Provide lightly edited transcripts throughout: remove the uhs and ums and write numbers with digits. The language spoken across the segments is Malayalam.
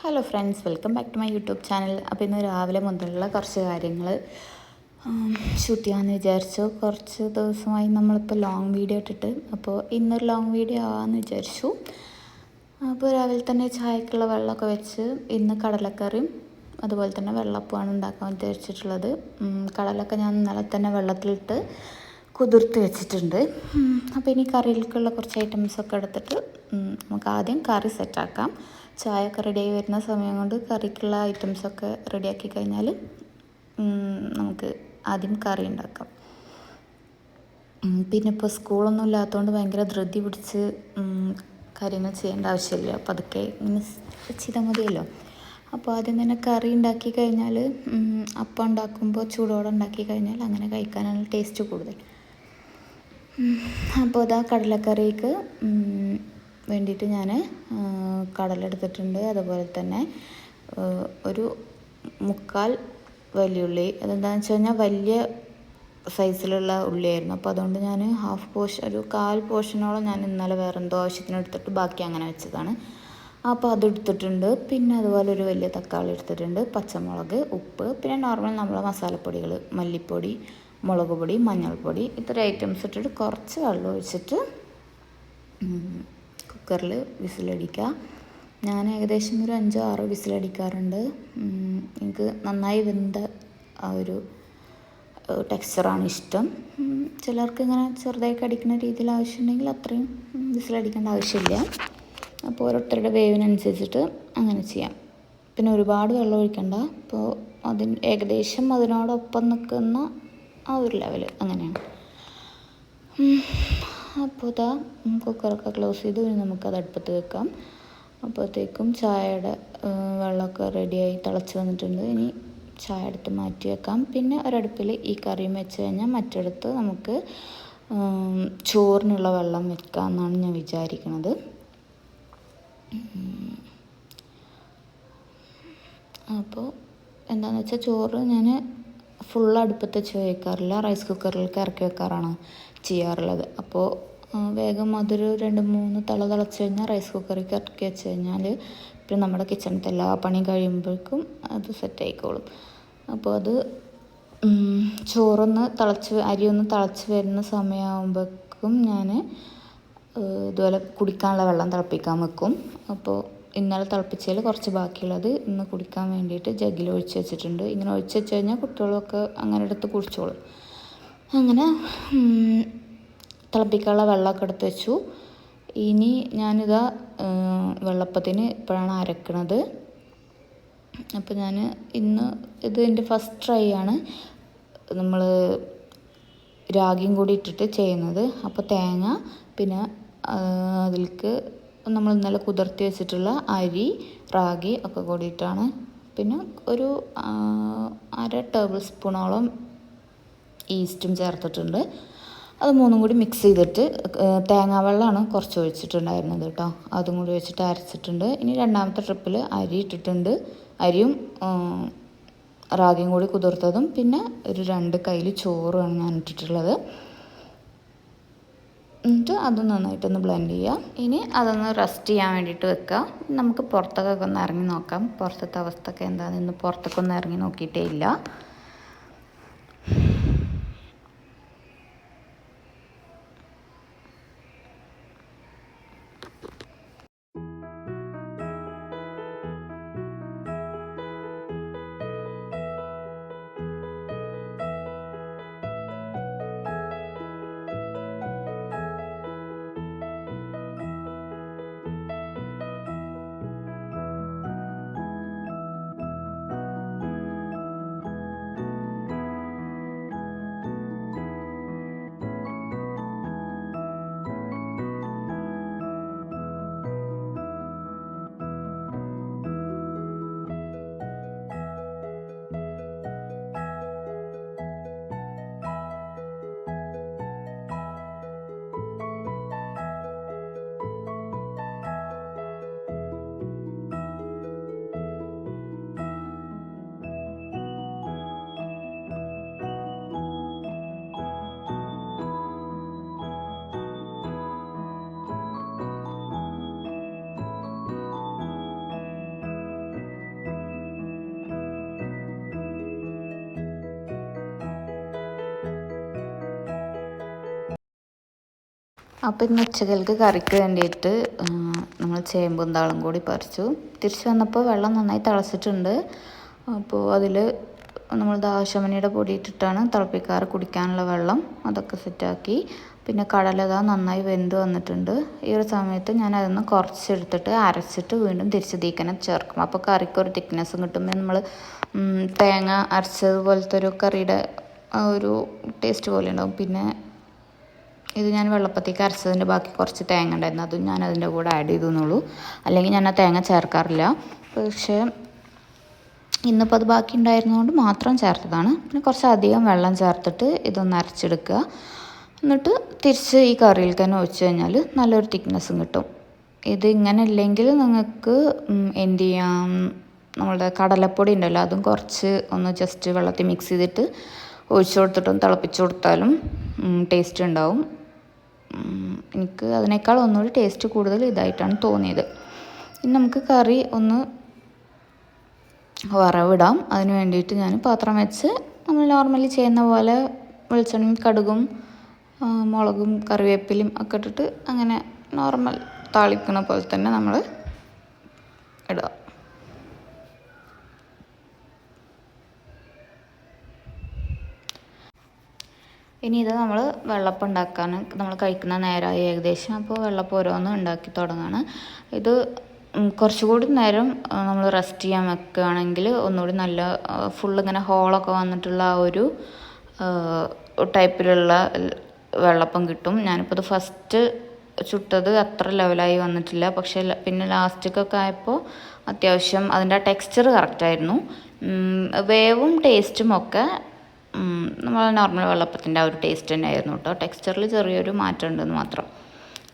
Hello friends, welcome back to my YouTube channel. അപ്പോൾ ഇന്ന് രാവിലെ മുതലുള്ള കുറച്ച് കാര്യങ്ങൾ ഷൂട്ട് ചെയ്യാമെന്ന് വിചാരിച്ചു. കുറച്ച് ദിവസമായി നമ്മളിപ്പോൾ ലോങ് വീഡിയോ ഇട്ടിട്ട്, അപ്പോൾ ഇന്നൊരു ലോങ് വീഡിയോ ആവാമെന്ന് വിചാരിച്ചു. അപ്പോൾ രാവിലെ തന്നെ ചായക്കുള്ള വെള്ളമൊക്കെ വെച്ച് ഇന്ന് കടലക്കറിയും അതുപോലെ തന്നെ വെള്ളപ്പമാണ് ഉണ്ടാക്കാൻ വിചാരിച്ചിട്ടുള്ളത്. കടലൊക്കെ ഞാൻ ഇന്നലെ തന്നെ വെള്ളത്തിലിട്ട് കുതിർത്ത് വെച്ചിട്ടുണ്ട്. അപ്പോൾ ഇനി കറിയിലേക്കുള്ള കുറച്ച് ഐറ്റംസൊക്കെ എടുത്തിട്ട് നമുക്ക് ആദ്യം കറി സെറ്റാക്കാം. ചായയൊക്കെ റെഡിയായി വരുന്ന സമയം കൊണ്ട് കറിക്കുള്ള ഐറ്റംസൊക്കെ റെഡിയാക്കി കഴിഞ്ഞാൽ നമുക്ക് ആദ്യം കറി ഉണ്ടാക്കാം. പിന്നെ ഇപ്പോൾ സ്കൂളൊന്നും ഇല്ലാത്തതുകൊണ്ട് ഭയങ്കര ധൃതി പിടിച്ച് കാര്യങ്ങൾ ചെയ്യേണ്ട ആവശ്യമില്ല. അപ്പോൾ അതൊക്കെ ഇങ്ങനെ ചെയ്താൽ മതിയല്ലോ. അപ്പോൾ ആദ്യം തന്നെ കറി ഉണ്ടാക്കി കഴിഞ്ഞാൽ അപ്പം ഉണ്ടാക്കുമ്പോൾ ചൂടോടെ ഉണ്ടാക്കി കഴിഞ്ഞാൽ അങ്ങനെ കഴിക്കാനാണ് ടേസ്റ്റ് കൂടുതൽ. അപ്പോൾ ഇതാ കടലക്കറിക്ക് വേണ്ടിയിട്ട് ഞാൻ കടലെടുത്തിട്ടുണ്ട്. അതുപോലെ തന്നെ ഒരു 3/4 വലിയുള്ളി. അതെന്താണെന്ന് വെച്ച് കഴിഞ്ഞാൽ വലിയ സൈസിലുള്ള ഉള്ളിയായിരുന്നു. അപ്പോൾ അതുകൊണ്ട് ഞാൻ ഒരു 1/4 പോർഷനോളം ഞാൻ ഇന്നലെ വേറെ എന്തോ ആവശ്യത്തിന് എടുത്തിട്ട് ബാക്കി അങ്ങനെ വെച്ചതാണ്. അപ്പോൾ അതെടുത്തിട്ടുണ്ട്. പിന്നെ അതുപോലെ ഒരു വലിയ തക്കാളി എടുത്തിട്ടുണ്ട്, പച്ചമുളക്, ഉപ്പ്, പിന്നെ നോർമൽ നമ്മളെ മസാലപ്പൊടികൾ, മല്ലിപ്പൊടി, മുളക് പൊടി, മഞ്ഞൾപ്പൊടി, ഇത്ര ഐറ്റംസ് ഇട്ടിട്ട് കുറച്ച് വെള്ളം ഒഴിച്ചിട്ട് കുക്കറിൽ വിസിലടിക്കുക. ഞാൻ ഏകദേശം ഒരു 5-6 വിസിലടിക്കാറുണ്ട്. എനിക്ക് നന്നായി വെന്ത ആ ഒരു ടെക്സ്ചറാണ് ഇഷ്ടം. ചിലർക്ക് ഇങ്ങനെ ചെറുതായി കടിക്കുന്ന രീതിയിൽ ആവശ്യമുണ്ടെങ്കിൽ അത്രയും വിസിലടിക്കേണ്ട ആവശ്യമില്ല. അപ്പോൾ ഓരോരുത്തരുടെ വേവിനനുസരിച്ചിട്ട് അങ്ങനെ ചെയ്യാം. പിന്നെ ഒരുപാട് വെള്ളം ഒഴിക്കണ്ട. അപ്പോൾ ഏകദേശം അതിനോടൊപ്പം നിൽക്കുന്ന ആ ഒരു ലെവൽ അങ്ങനെയാണ്. അപ്പോൾ ഇതാ കുക്കറൊക്കെ ക്ലോസ് ചെയ്ത് നമുക്കത് അടുപ്പത്ത് വെക്കാം. അപ്പോഴത്തേക്കും ചായയുടെ വെള്ളമൊക്കെ റെഡിയായി തിളച്ച് വന്നിട്ടുണ്ട്. ഇനി ചായ എടുത്ത് മാറ്റി വെക്കാം. പിന്നെ ഒരടുപ്പിൽ ഈ കറിയും വെച്ച് കഴിഞ്ഞാൽ മറ്റടുത്ത് നമുക്ക് ചോറിനുള്ള വെള്ളം വെക്കാമെന്നാണ് ഞാൻ വിചാരിക്കുന്നത്. അപ്പോൾ എന്താണെന്ന് വെച്ചാൽ ചോറ് ഞാൻ ഫുൾ അടുപ്പത്ത് വെച്ച് വയ്ക്കാറില്ല, റൈസ് കുക്കറിലേക്ക് ഇറക്കി വെക്കാറാണ് ചെയ്യാറുള്ളത്. അപ്പോൾ വേഗം അതൊരു 2-3 തിളച്ച് കഴിഞ്ഞാൽ റൈസ് കുക്കറിലേക്ക് ഇറക്കി വെച്ച് കഴിഞ്ഞാൽ പിന്നെ നമ്മുടെ കിച്ചണിലത്തെ എല്ലാ പണിയും കഴിയുമ്പോഴേക്കും അത് സെറ്റായിക്കോളും. അപ്പോൾ അത് അരി ഒന്ന് തിളച്ച് വരുന്ന സമയമാകുമ്പോഴേക്കും ഞാൻ ഇതുപോലെ കുടിക്കാനുള്ള വെള്ളം തിളപ്പിക്കാൻ വെക്കും. അപ്പോൾ ഇന്നലെ തിളപ്പിച്ചതിൽ കുറച്ച് ബാക്കിയുള്ളത് ഇന്ന് കുടിക്കാൻ വേണ്ടിയിട്ട് ജഗ്ഗിൽ ഒഴിച്ച് വെച്ചിട്ടുണ്ട്. ഇങ്ങനെ ഒഴിച്ച് വെച്ച് കഴിഞ്ഞാൽ കുട്ടികളൊക്കെ അങ്ങനെ എടുത്ത് കുടിച്ചോളും. അങ്ങനെ തിളപ്പിക്കാനുള്ള വെള്ളമൊക്കെ എടുത്ത് വെച്ചു. ഇനി ഞാനിതാ വെള്ളപ്പത്തിന് ഇപ്പോഴാണ് അരക്കണത്. അപ്പോൾ ഞാൻ ഇത് എൻ്റെ ഫസ്റ്റ് ട്രൈ ആണ് നമ്മൾ രാഗിയും കൂടി ഇട്ടിട്ട് ചെയ്യുന്നത്. അപ്പോൾ തേങ്ങ, പിന്നെ അതിലേക്ക് നമ്മൾ ഇന്നലെ കുതിർത്തി വെച്ചിട്ടുള്ള അരി, റാഗി ഒക്കെ കൂടിയിട്ടാണ്. പിന്നെ ഒരു 1/2 ടേബിൾ സ്പൂണോളം ഈസ്റ്റും ചേർത്തിട്ടുണ്ട്. അത് 3 കൂടി മിക്സ് ചെയ്തിട്ട് തേങ്ങാവെള്ളമാണ് കുറച്ച് ഒഴിച്ചിട്ടുണ്ടായിരുന്നത് കേട്ടോ. അതും കൂടി വെച്ചിട്ട് അരച്ചിട്ടുണ്ട്. ഇനി രണ്ടാമത്തെ ട്രിപ്പിൽ അരി ഇട്ടിട്ടുണ്ട്. അരിയും റാഗിയും കൂടി കുതിർത്തതും പിന്നെ ഒരു 2 കയ്യിൽ ചോറുമാണ് ഞാൻ ഇട്ടിട്ടുള്ളത്. എന്നിട്ട് അത് നന്നായിട്ടൊന്ന് ബ്ലെൻഡ് ചെയ്യുക. ഇനി അതൊന്ന് റെസ്റ്റ് ചെയ്യാൻ വേണ്ടിയിട്ട് വെക്കുക. നമുക്ക് പുറത്തൊക്കെ ഒന്ന് ഇറങ്ങി നോക്കാം. പുറത്തത്തെ അവസ്ഥയൊക്കെ എന്താണെന്ന് ഇന്ന് പുറത്തൊക്കെ ഒന്ന് ഇറങ്ങി നോക്കിയിട്ടേ ഇല്ല. അപ്പോൾ ഇന്ന് ഉച്ചകൾക്ക് കറിക്ക് വേണ്ടിയിട്ട് നമ്മൾ ചേമ്പും താളും കൂടി പറിച്ചു. തിരിച്ച് വന്നപ്പോൾ വെള്ളം നന്നായി തിളച്ചിട്ടുണ്ട്. അപ്പോൾ അതിൽ നമ്മൾ ആശമനിയുടെ പൊടി ഇട്ടിട്ടാണ് തിളപ്പിക്കാറ്, കുടിക്കാനുള്ള വെള്ളം അതൊക്കെ സെറ്റാക്കി. പിന്നെ കടല നന്നായി വെന്ത് വന്നിട്ടുണ്ട്. ഈ ഒരു സമയത്ത് ഞാൻ അതൊന്ന് കുറച്ചെടുത്തിട്ട് അരച്ചിട്ട് വീണ്ടും തിരിച്ച് തീക്കനെ ചേർക്കും. അപ്പോൾ കറിക്ക് ഒരു തിക്നെസ്സും കിട്ടും. നമ്മൾ തേങ്ങ അരച്ചതുപോലത്തെ ഒരു കറിയുടെ ആ ഒരു ടേസ്റ്റ് പോലെ ഉണ്ടാവും. പിന്നെ ഇത് ഞാൻ വെള്ളപ്പത്തേക്ക് അരച്ചതിൻ്റെ ബാക്കി കുറച്ച് തേങ്ങ ഉണ്ടായിരുന്നു, അതും ഞാൻ അതിൻ്റെ കൂടെ ആഡ് ചെയ്തു എന്നുള്ളൂ. അല്ലെങ്കിൽ ഞാൻ ആ തേങ്ങ ചേർക്കാറില്ല. പക്ഷേ ഇന്നിപ്പോൾ അത് ബാക്കി ഉണ്ടായിരുന്നതുകൊണ്ട് മാത്രം ചേർത്തതാണ്. പിന്നെ കുറച്ചധികം വെള്ളം ചേർത്തിട്ട് ഇതൊന്ന് അരച്ചെടുക്കുക. എന്നിട്ട് തിരിച്ച് ഈ കറിയിൽ തന്നെ ഒഴിച്ച് കഴിഞ്ഞാൽ നല്ലൊരു തിക്നെസ്സും കിട്ടും. ഇത് ഇങ്ങനെ ഇല്ലെങ്കിൽ നിങ്ങൾക്ക് എന്ത് ചെയ്യാം, നമ്മളുടെ കടലപ്പൊടി ഉണ്ടല്ലോ അതും കുറച്ച് ഒന്ന് ജസ്റ്റ് വെള്ളത്തിൽ മിക്സ് ചെയ്തിട്ട് ഒഴിച്ചു കൊടുത്തിട്ടൊന്ന് തിളപ്പിച്ച് കൊടുത്താലും ടേസ്റ്റ് ഉണ്ടാവും. എനിക്ക് അതിനേക്കാൾ ഒന്നുകൂടി ടേസ്റ്റ് കൂടുതൽ ഇതായിട്ടാണ് തോന്നിയത്. ഇനി നമുക്ക് കറി ഒന്ന് വറവിടാം. അതിന് വേണ്ടിയിട്ട് ഞാൻ പാത്രം വെച്ച് നമ്മൾ നോർമലി ചെയ്യുന്ന പോലെ വെളിച്ചെണ്ണയും കടുകും മുളകും കറിവേപ്പിലയും ഒക്കെ ഇട്ടിട്ട് അങ്ങനെ നോർമൽ താളിക്കുന്ന പോലെ തന്നെ നമ്മൾ ഇടുക. ഇനി ഇത് നമ്മൾ വെള്ളപ്പം ഉണ്ടാക്കാൻ നമ്മൾ കഴിക്കുന്ന നേരമായി ഏകദേശം. അപ്പോൾ വെള്ളപ്പം ഓരോന്ന് ഉണ്ടാക്കി തുടങ്ങുകയാണ്. ഇത് കുറച്ചുകൂടി നേരം നമ്മൾ റെസ്റ്റ് ചെയ്യാൻ വെക്കുകയാണെങ്കിൽ ഒന്നുകൂടി നല്ല ഫുള്ളിങ്ങനെ ഹോളൊക്കെ വന്നിട്ടുള്ള ആ ഒരു ടൈപ്പിലുള്ള വെള്ളപ്പം കിട്ടും. ഞാനിപ്പോൾ ഇത് ഫസ്റ്റ് ചുട്ടത് അത്ര ലെവലായി വന്നിട്ടില്ല. പക്ഷേ പിന്നെ ലാസ്റ്റിക്കൊക്കെ ആയപ്പോൾ അത്യാവശ്യം അതിൻ്റെ ടെക്സ്ചർ കറക്റ്റായിരുന്നു. വേവും ടേസ്റ്റും ഒക്കെ നമ്മൾ നോർമൽ വെള്ളപ്പത്തിൻ്റെ ആ ഒരു ടേസ്റ്റ് തന്നെ ആയിരുന്നു കേട്ടോ. ടെക്സ്ചറിൽ ചെറിയൊരു മാറ്റം ഉണ്ടെന്ന് മാത്രം.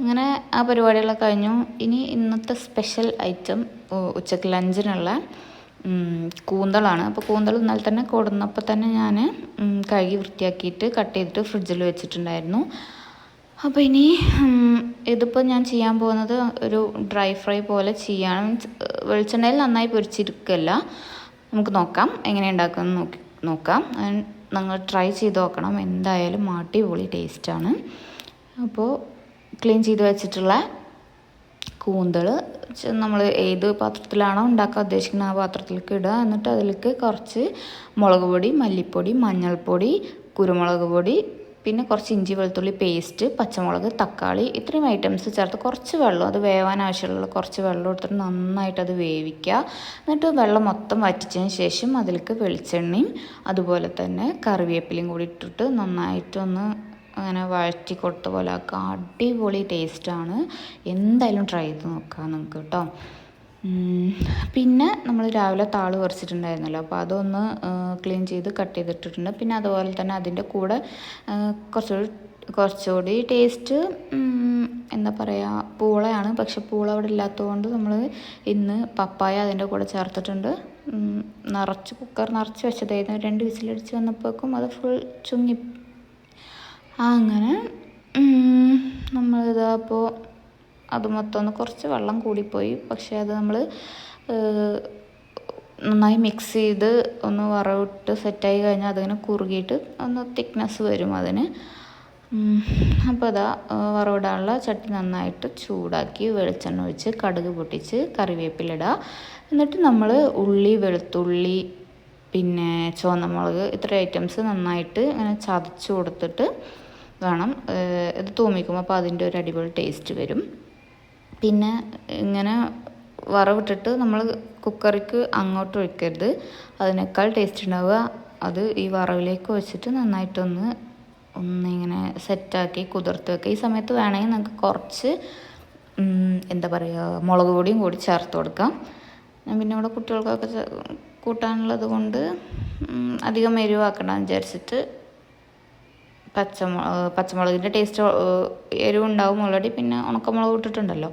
അങ്ങനെ ആ പരിപാടികളൊക്കെ കഴിഞ്ഞു. ഇനി ഇന്നത്തെ സ്പെഷ്യൽ ഐറ്റം ഉച്ചക്ക് ലഞ്ചിനുള്ള കൂന്തളാണ്. അപ്പോൾ കൂന്തൾ ഇന്നലെ തന്നെ കൊടുന്നപ്പോൾ തന്നെ ഞാൻ കഴുകി വൃത്തിയാക്കിയിട്ട് കട്ട് ചെയ്തിട്ട് ഫ്രിഡ്ജിൽ വെച്ചിട്ടുണ്ടായിരുന്നു. അപ്പോൾ ഇനി ഇതിപ്പോൾ ഞാൻ ചെയ്യാൻ പോകുന്നത് ഒരു ഡ്രൈ ഫ്രൈ പോലെ ചെയ്യാണ്. മീൻസ് വെളിച്ചെണ്ണയിൽ നന്നായി പൊരിച്ചിരിക്കല്ല. നമുക്ക് നോക്കാം എങ്ങനെ ഉണ്ടാക്കുമെന്ന് നോക്കാം. നിങ്ങൾ ട്രൈ ചെയ്ത് നോക്കണം, എന്തായാലും അടിപൊളി ടേസ്റ്റാണ്. അപ്പോൾ ക്ലീൻ ചെയ്ത് വെച്ചിട്ടുള്ള കൂന്തൾ നമ്മൾ ഏത് പാത്രത്തിലാണോ ഉണ്ടാക്കാൻ ഉദ്ദേശിക്കുന്നത് ആ പാത്രത്തിലേക്ക് ഇടുക. എന്നിട്ട് അതിലേക്ക് കുറച്ച് മുളക് പൊടി, മല്ലിപ്പൊടി, മഞ്ഞൾപ്പൊടി, കുരുമുളക് പൊടി, പിന്നെ കുറച്ച് ഇഞ്ചി വെളുത്തുള്ളി പേസ്റ്റ്, പച്ചമുളക്, തക്കാളി, ഇത്രയും ഐറ്റംസ് ചേർത്ത് കുറച്ച് വെള്ളം, അത് വേവാൻ ആവശ്യമുള്ള കുറച്ച് വെള്ളം എടുത്തിട്ട് നന്നായിട്ട് അത് വേവിക്കുക. എന്നിട്ട് വെള്ളം മൊത്തം വറ്റിച്ചതിന് ശേഷം അതിലേക്ക് വെളിച്ചെണ്ണയും അതുപോലെ തന്നെ കറിവേപ്പിലയും കൂടി ഇട്ടിട്ട് നന്നായിട്ടൊന്ന് അങ്ങനെ വഴറ്റി കൊടുത്ത പോലെ ആക്കുക. അടിപൊളി ടേസ്റ്റാണ്. എന്തായാലും ട്രൈ ചെയ്ത് നോക്കാം നിങ്ങൾക്ക് കേട്ടോ. പിന്നെ നമ്മൾ രാവിലെ താള് പറിച്ചിട്ടുണ്ടായിരുന്നല്ലോ, അപ്പോൾ അതൊന്ന് ക്ലീൻ ചെയ്ത് കട്ട് ചെയ്തിട്ടിട്ടുണ്ട്. പിന്നെ അതുപോലെ തന്നെ അതിൻ്റെ കൂടെ കുറച്ചുകൂടി ടേസ്റ്റ് എന്താ പറയുക, പൂളയാണ്. പക്ഷെ പൂള അവിടെ ഇല്ലാത്തതുകൊണ്ട് നമ്മൾ ഇന്ന് പപ്പായ അതിൻ്റെ കൂടെ ചേർത്തിട്ടുണ്ട്. കുക്കർ നിറച്ച് വെച്ചതായിരുന്നു. 2 വിസിലടിച്ച് വന്നപ്പോഴേക്കും അത് ഫുൾ ചുങ്ങി. അങ്ങനെ നമ്മളിതാ അപ്പോൾ അത് മൊത്തം ഒന്ന് കുറച്ച് വെള്ളം കൂടിപ്പോയി. പക്ഷേ അത് നമ്മൾ നന്നായി മിക്സ് ചെയ്ത് ഒന്ന് വറവിട്ട് സെറ്റായി കഴിഞ്ഞാൽ അതിങ്ങനെ കുറുകിയിട്ട് ഒന്ന് തിക്നെസ് വരും അതിന്. അപ്പോൾ അതാ വറവിടാനുള്ള ചട്ടി നന്നായിട്ട് ചൂടാക്കി വെളിച്ചെണ്ണ ഒഴിച്ച് കടുക് പൊട്ടിച്ച് കറിവേപ്പിലിടുക. എന്നിട്ട് നമ്മൾ ഉള്ളി, വെളുത്തുള്ളി, പിന്നെ ചുവന്നമുളക്, ഇത്ര ഐറ്റംസ് നന്നായിട്ട് ഇങ്ങനെ ചതച്ച് കൊടുത്തിട്ട് വേണം ഇത് തൂമിക്കുമ്പോൾ. അപ്പോൾ അതിൻ്റെ ഒരു അടിപൊളി ടേസ്റ്റ് വരും. പിന്നെ ഇങ്ങനെ വറവിട്ടിട്ട് നമ്മൾ കുക്കറിക്ക് അങ്ങോട്ട് ഒഴിക്കരുത്, അതിനേക്കാൾ ടേസ്റ്റ് ഉണ്ടാവുക അത് ഈ വറവിലേക്ക് വെച്ചിട്ട് ഒന്നിങ്ങനെ സെറ്റാക്കി കുതിർത്ത് വെക്കുക. ഈ സമയത്ത് വേണമെങ്കിൽ നമുക്ക് കുറച്ച് എന്താ പറയുക മുളക് പൊടിയും കൂടി ചേർത്ത് കൊടുക്കാം. ഞാൻ പിന്നെ ഇവിടെ കുട്ടികൾക്കൊക്കെ കൂട്ടാനുള്ളത് കൊണ്ട് അധികം എരിവാക്കണ്ടെന്ന് വിചാരിച്ചിട്ട് പച്ചമുളകിൻ്റെ ടേസ്റ്റ് എരിവുണ്ടാവും ഓൾറെഡി. പിന്നെ ഉണക്കമുളക് ഇട്ടിട്ടുണ്ടല്ലോ,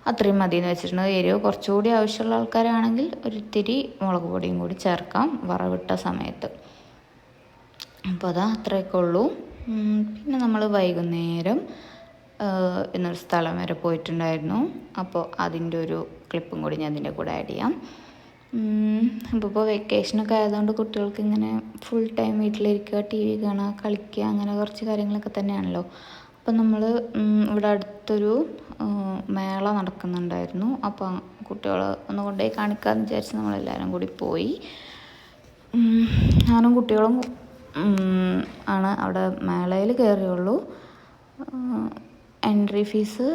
അത്രയും മതിയെന്ന് വെച്ചിട്ടുണ്ട്. എരിവ് കുറച്ചുകൂടി ആവശ്യമുള്ള ആൾക്കാരാണെങ്കിൽ ഒരിത്തിരി മുളക് പൊടിയും കൂടി ചേർക്കാം വറവിട്ട സമയത്ത്. അപ്പോൾ അതാ അത്രയൊക്കെ ഉള്ളൂ. പിന്നെ നമ്മൾ വൈകുന്നേരം എന്നൊരു സ്ഥലം വരെ പോയിട്ടുണ്ടായിരുന്നു. അപ്പോൾ അതിൻ്റെ ഒരു ക്ലിപ്പും കൂടി ഞാൻ അതിൻ്റെ കൂടെ ആഡ് ചെയ്യാം. അപ്പോൾ വെക്കേഷനൊക്കെ ആയതുകൊണ്ട് കുട്ടികൾക്ക് ഇങ്ങനെ ഫുൾ ടൈം വീട്ടിലിരിക്കുക, TV കാണുക, കളിക്കുക, അങ്ങനെ കുറച്ച് കാര്യങ്ങളൊക്കെ തന്നെയാണല്ലോ. അപ്പോൾ അപ്പം നമ്മൾ ഇവിടെ അടുത്തൊരു മേള നടക്കുന്നുണ്ടായിരുന്നു. അപ്പോൾ കുട്ടികൾ ഒന്ന് കൊണ്ടുപോയി കാണിക്കാമെന്ന് വിചാരിച്ച് നമ്മളെല്ലാവരും കൂടി പോയി. ഞാനും കുട്ടികളും ആണ് അവിടെ മേളയിൽ കയറിയുള്ളൂ. എൻട്രി ഫീസ്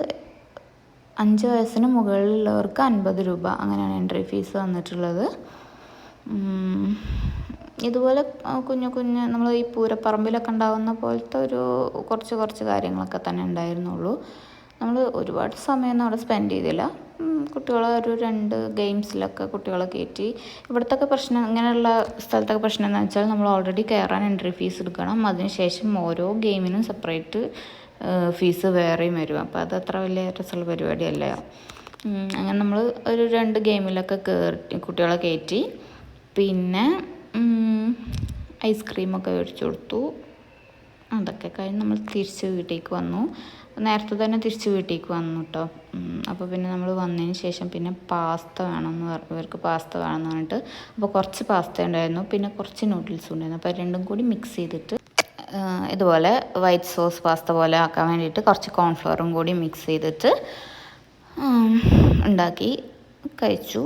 5 വയസ്സിന് മുകളിലുള്ളവർക്ക് 50 രൂപ, അങ്ങനെയാണ് എൻട്രി ഫീസ് വന്നിട്ടുള്ളത്. ഇതുപോലെ കുഞ്ഞു നമ്മൾ ഈ പൂരപ്പറമ്പിലൊക്കെ ഉണ്ടാകുന്ന പോലത്തെ ഒരു കുറച്ച് കാര്യങ്ങളൊക്കെ തന്നെ ഉണ്ടായിരുന്നുള്ളൂ. നമ്മൾ ഒരുപാട് സമയമൊന്നും അവിടെ സ്പെൻഡ് ചെയ്തില്ല. കുട്ടികളെ ഒരു 2 ഗെയിംസിലൊക്കെ കുട്ടികളെ കയറ്റി. ഇവിടുത്തെ പ്രശ്നം, ഇങ്ങനെയുള്ള സ്ഥലത്തൊക്കെ പ്രശ്നം എന്ന് വെച്ചാൽ നമ്മൾ ഓൾറെഡി കയറാൻ എൻട്രി ഫീസ് എടുക്കണം. അതിനുശേഷം ഓരോ ഗെയിമിനും സെപ്പറേറ്റ് ഫീസ് വേറെയും വരും. അപ്പോൾ അത് അത്ര വലിയ രസമുള്ള പരിപാടിയല്ല. അങ്ങനെ നമ്മൾ ഒരു 2 ഗെയിമിലൊക്കെ കുട്ടികളെ കയറ്റി. പിന്നെ ഐസ്ക്രീമൊക്കെ മേടിച്ചു കൊടുത്തു. അതൊക്കെ കഴിഞ്ഞ് നമ്മൾ തിരിച്ച് വീട്ടിലേക്ക് വന്നു. നേരത്തെ തന്നെ തിരിച്ച് വീട്ടിലേക്ക് വന്നു കേട്ടോ. അപ്പോൾ പിന്നെ നമ്മൾ വന്നതിന് ശേഷം പിന്നെ പാസ്ത വേണമെന്ന് ഇവർക്ക് പാസ്ത വേണമെന്ന് പറഞ്ഞിട്ട്, അപ്പോൾ കുറച്ച് പാസ്ത ഉണ്ടായിരുന്നു, പിന്നെ കുറച്ച് നൂഡിൽസും ഉണ്ടായിരുന്നു. അപ്പോൾ രണ്ടും കൂടി മിക്സ് ചെയ്തിട്ട് ഇതുപോലെ വൈറ്റ് സോസ് പാസ്ത പോലെ ആക്കാൻ വേണ്ടിയിട്ട് കുറച്ച് കോൺഫ്ലവറും കൂടി മിക്സ് ചെയ്തിട്ട് ഉണ്ടാക്കി കഴിച്ചു.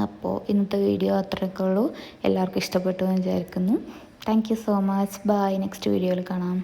അപ്പോൾ ഇന്നത്തെ വീഡിയോ അത്രയൊക്കെ ഉള്ളൂ. എല്ലാവർക്കും ഇഷ്ടപ്പെട്ടു എന്ന് വിചാരിക്കുന്നു. Thank you so much. Bye. Next വീഡിയോയിൽ കാണാം.